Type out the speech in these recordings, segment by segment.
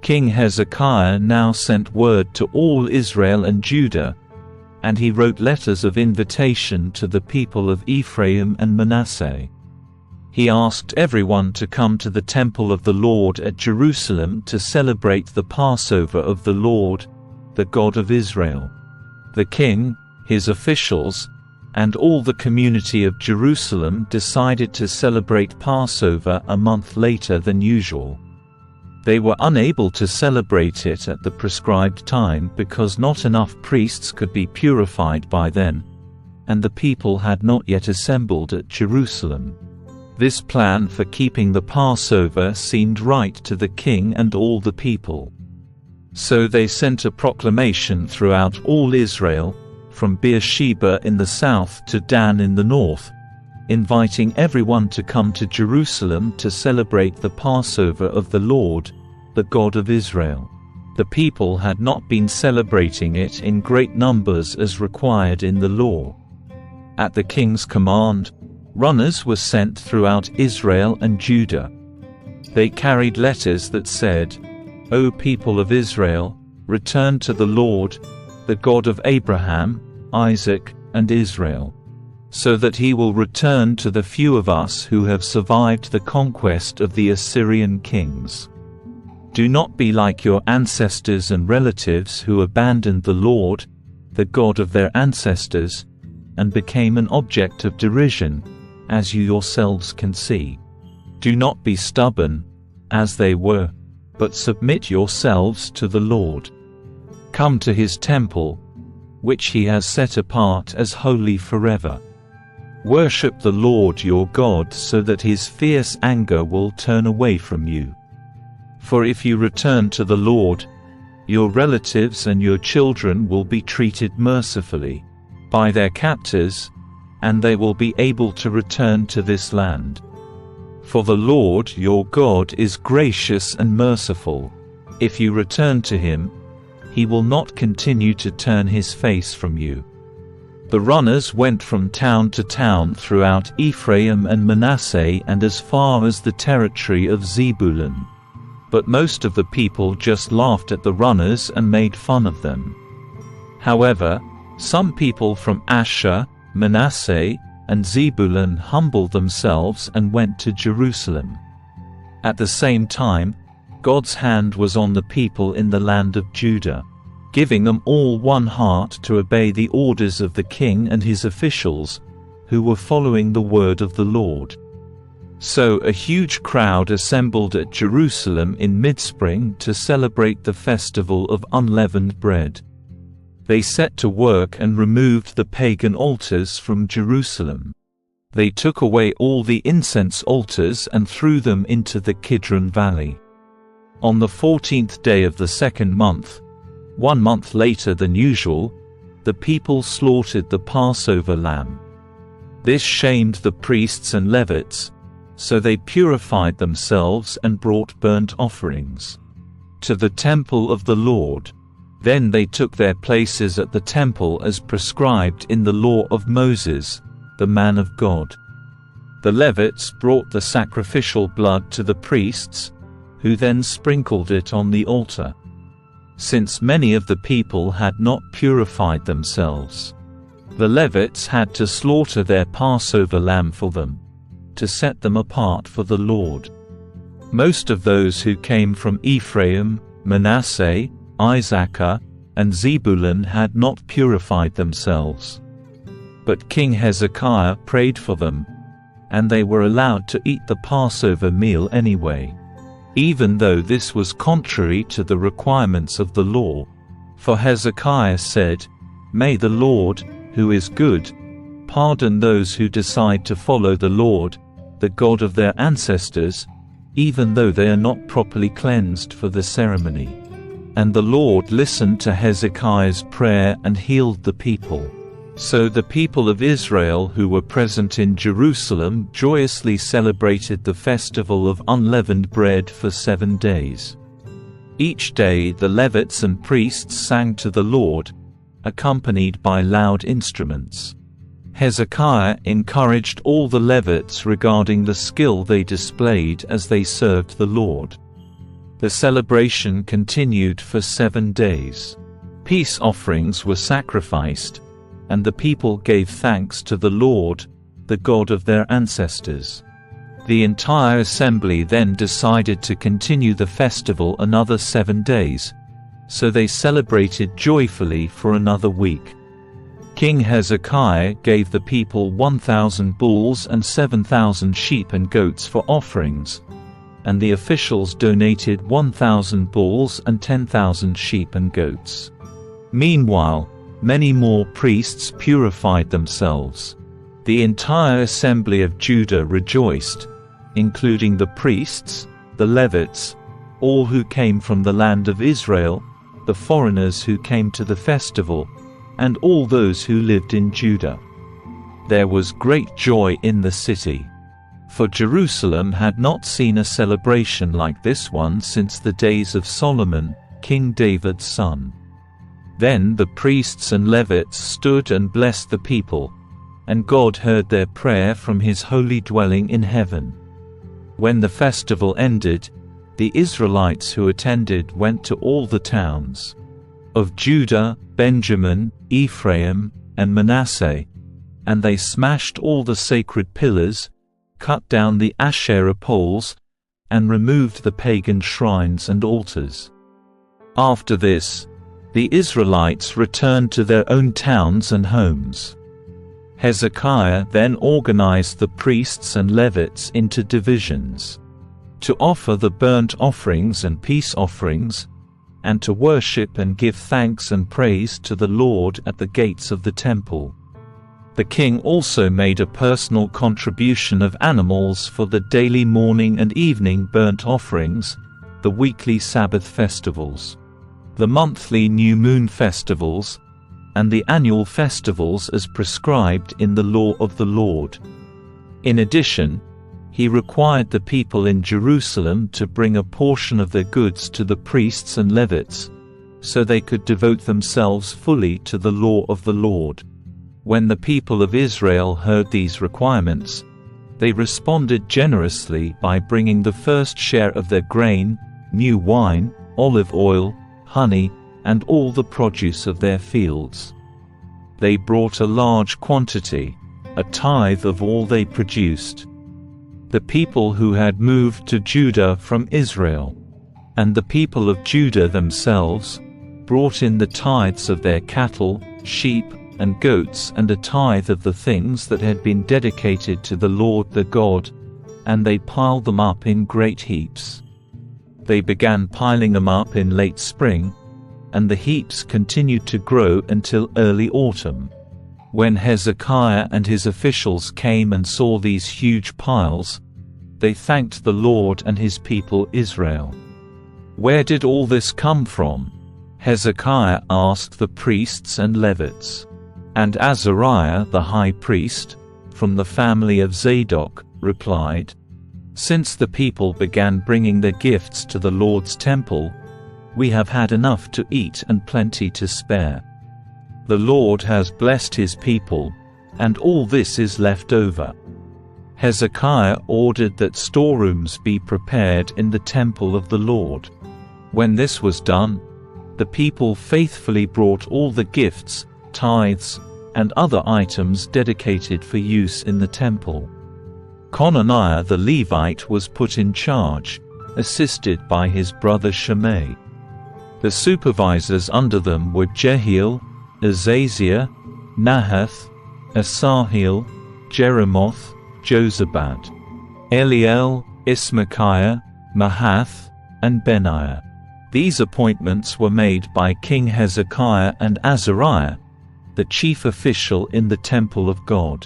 King Hezekiah now sent word to all Israel and Judah, and he wrote letters of invitation to the people of Ephraim and Manasseh. He asked everyone to come to the temple of the Lord at Jerusalem to celebrate the Passover of the Lord, the God of Israel. The king, his officials, and all the community of Jerusalem decided to celebrate Passover a month later than usual. They were unable to celebrate it at the prescribed time because not enough priests could be purified by then, and the people had not yet assembled at Jerusalem. This plan for keeping the Passover seemed right to the king and all the people. So they sent a proclamation throughout all Israel, from Beersheba in the south to Dan in the north, inviting everyone to come to Jerusalem to celebrate the Passover of the Lord, the God of Israel. The people had not been celebrating it in great numbers as required in the law. At the king's command, runners were sent throughout Israel and Judah. They carried letters that said, "O people of Israel, return to the Lord, the God of Abraham, Isaac, and Israel, so that he will return to the few of us who have survived the conquest of the Assyrian kings. Do not be like your ancestors and relatives who abandoned the Lord, the God of their ancestors, and became an object of derision, as you yourselves can see. Do not be stubborn, as they were, but submit yourselves to the Lord. Come to his temple, which he has set apart as holy forever. Worship the Lord your God so that his fierce anger will turn away from you. For if you return to the Lord, your relatives and your children will be treated mercifully by their captors, and they will be able to return to this land. For the Lord your God is gracious and merciful. If you return to him, he will not continue to turn his face from you." The runners went from town to town throughout Ephraim and Manasseh and as far as the territory of Zebulun. But most of the people just laughed at the runners and made fun of them. However, some people from Asher, Manasseh, and Zebulun humbled themselves and went to Jerusalem. At the same time, God's hand was on the people in the land of Judah, giving them all one heart to obey the orders of the king and his officials, who were following the word of the Lord. So a huge crowd assembled at Jerusalem in mid-spring to celebrate the festival of unleavened bread. They set to work and removed the pagan altars from Jerusalem. They took away all the incense altars and threw them into the Kidron Valley. On the 14th day of the second month, 1 month later than usual, the people slaughtered the Passover lamb. This shamed the priests and Levites, so they purified themselves and brought burnt offerings to the temple of the Lord. Then they took their places at the temple as prescribed in the law of Moses, the man of God. The Levites brought the sacrificial blood to the priests, who then sprinkled it on the altar. Since many of the people had not purified themselves, the Levites had to slaughter their Passover lamb for them, to set them apart for the Lord. Most of those who came from Ephraim, Manasseh, Issachar, and Zebulun had not purified themselves. But King Hezekiah prayed for them, and they were allowed to eat the Passover meal anyway, even though this was contrary to the requirements of the law. For Hezekiah said, "May the Lord, who is good, pardon those who decide to follow the Lord, the God of their ancestors, even though they are not properly cleansed for the ceremony." And the Lord listened to Hezekiah's prayer and healed the people. So the people of Israel who were present in Jerusalem joyously celebrated the festival of unleavened bread for 7 days. Each day the Levites and priests sang to the Lord, accompanied by loud instruments. Hezekiah encouraged all the Levites regarding the skill they displayed as they served the Lord. The celebration continued for 7 days. Peace offerings were sacrificed, and the people gave thanks to the Lord, the God of their ancestors. The entire assembly then decided to continue the festival another 7 days, so they celebrated joyfully for another week. King Hezekiah gave the people 1,000 bulls and 7,000 sheep and goats for offerings, and the officials donated 1,000 bulls and 10,000 sheep and goats. Meanwhile, many more priests purified themselves. The entire assembly of Judah rejoiced, including the priests, the Levites, all who came from the land of Israel, the foreigners who came to the festival, and all those who lived in Judah. There was great joy in the city, for Jerusalem had not seen a celebration like this one since the days of Solomon, King David's son. Then the priests and Levites stood and blessed the people, and God heard their prayer from his holy dwelling in heaven. When the festival ended, the Israelites who attended went to all the towns of Judah, Benjamin, Ephraim, and Manasseh, and they smashed all the sacred pillars, cut down the Asherah poles, and removed the pagan shrines and altars. After this, the Israelites returned to their own towns and homes. Hezekiah then organized the priests and Levites into divisions, to offer the burnt offerings and peace offerings, and to worship and give thanks and praise to the Lord at the gates of the temple. The king also made a personal contribution of animals for the daily morning and evening burnt offerings, the weekly Sabbath festivals, the monthly new moon festivals, and the annual festivals as prescribed in the law of the Lord. In addition, he required the people in Jerusalem to bring a portion of their goods to the priests and Levites, so they could devote themselves fully to the law of the Lord. When the people of Israel heard these requirements, they responded generously by bringing the first share of their grain, new wine, olive oil, honey, and all the produce of their fields. They brought a large quantity, a tithe of all they produced. The people who had moved to Judah from Israel, and the people of Judah themselves, brought in the tithes of their cattle, sheep, and goats, and a tithe of the things that had been dedicated to the Lord their God, and they piled them up in great heaps. They began piling them up in late spring, and the heaps continued to grow until early autumn. When Hezekiah and his officials came and saw these huge piles, they thanked the Lord and his people Israel. "Where did all this come from?" Hezekiah asked the priests and Levites. And Azariah the high priest, from the family of Zadok, replied, "Since the people began bringing their gifts to the Lord's temple, we have had enough to eat and plenty to spare. The Lord has blessed his people, and all this is left over." Hezekiah ordered that storerooms be prepared in the temple of the Lord. When this was done, the people faithfully brought all the gifts, tithes, and other items dedicated for use in the temple. Conaniah the Levite was put in charge, assisted by his brother Shimei. The supervisors under them were Jehiel, Azaziah, Nahath, Asahel, Jeremoth, Jozabad, Eliel, Ismachiah, Mahath, and Benaiah. These appointments were made by King Hezekiah and Azariah, the chief official in the temple of God.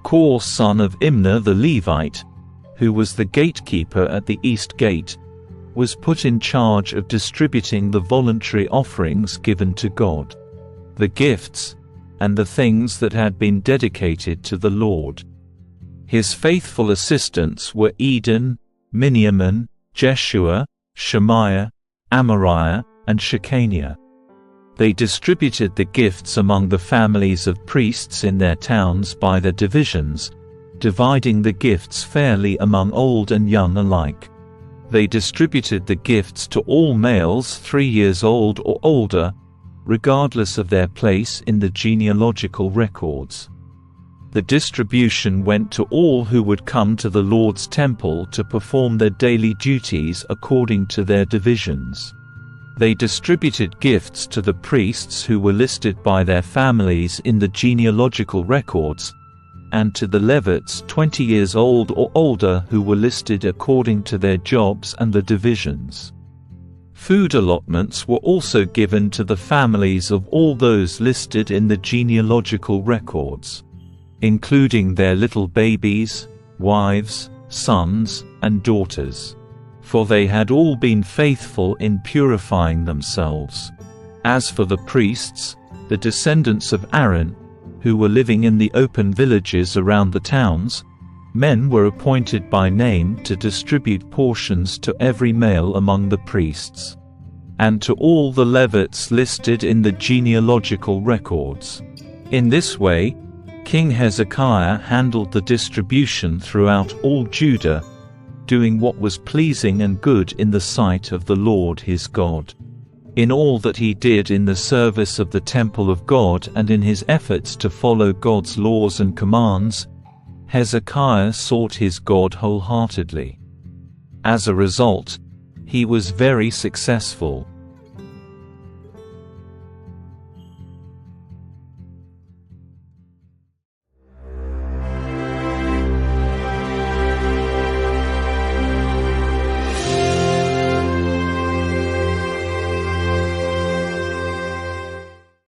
Kor son of Imnah the Levite, who was the gatekeeper at the east gate, was put in charge of distributing the voluntary offerings given to God, the gifts, and the things that had been dedicated to the Lord. His faithful assistants were Eden, Miniamin, Jeshua, Shemaiah, Amariah, and Shechaniah. They distributed the gifts among the families of priests in their towns by their divisions, dividing the gifts fairly among old and young alike. They distributed the gifts to all males 3 years old or older, regardless of their place in the genealogical records. The distribution went to all who would come to the Lord's temple to perform their daily duties according to their divisions. They distributed gifts to the priests who were listed by their families in the genealogical records, and to the Levites 20 years old or older who were listed according to their jobs and the divisions. Food allotments were also given to the families of all those listed in the genealogical records, including their little babies, wives, sons, and daughters. For they had all been faithful in purifying themselves. As for the priests, the descendants of Aaron, who were living in the open villages around the towns, men were appointed by name to distribute portions to every male among the priests, and to all the Levites listed in the genealogical records. In this way, King Hezekiah handled the distribution throughout all Judah, doing what was pleasing and good in the sight of the Lord his God. In all that he did in the service of the temple of God and in his efforts to follow God's laws and commands, Hezekiah sought his God wholeheartedly. As a result, he was very successful.